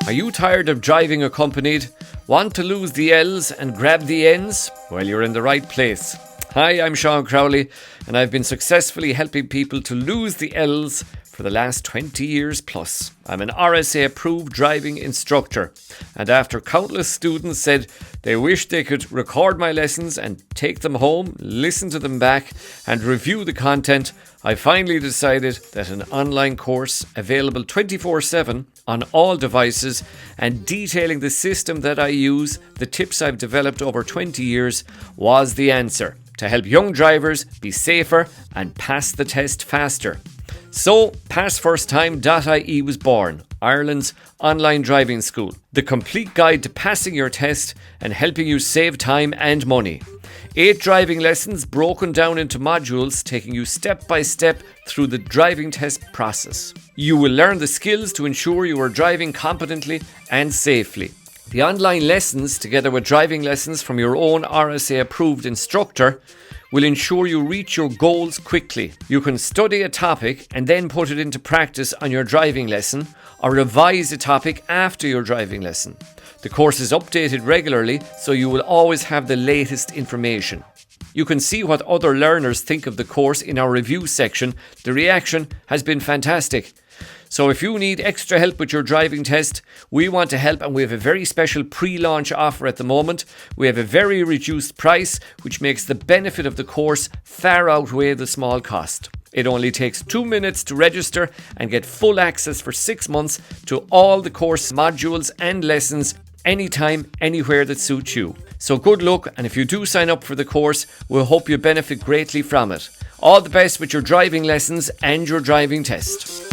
Are you tired of driving accompanied? Want to lose the L's and grab the N's? Well, you're in the right place. Hi, I'm Sean Crowley, and I've been successfully helping people to lose the L's for the last 20 years plus. I'm an RSA approved driving instructor, and after countless students said they wish they could record my lessons and take them home, listen to them back and review the content, I finally decided that an online course available 24/7 on all devices and detailing the system that I use, the tips I've developed over 20 years, was the answer to help young drivers be safer and pass the test faster. So, PassFirstTime.ie was born, Ireland's online driving school. The complete guide to passing your test and helping you save time and money. 8 driving lessons broken down into modules, taking you step by step through the driving test process. You will learn the skills to ensure you are driving competently and safely. The online lessons, together with driving lessons from your own RSA approved instructor, will ensure you reach your goals quickly. You can study a topic and then put it into practice on your driving lesson, or revise a topic after your driving lesson. The course is updated regularly, so you will always have the latest information. You can see what other learners think of the course in our review section. The reaction has been fantastic. So if you need extra help with your driving test, we want to help, and we have a very special pre-launch offer at the moment. We have a very reduced price, which makes the benefit of the course far outweigh the small cost. It only takes 2 minutes to register and get full access for 6 months to all the course modules and lessons anytime, anywhere that suits you. So good luck, and if you do sign up for the course, we'll hope you benefit greatly from it. All the best with your driving lessons and your driving test.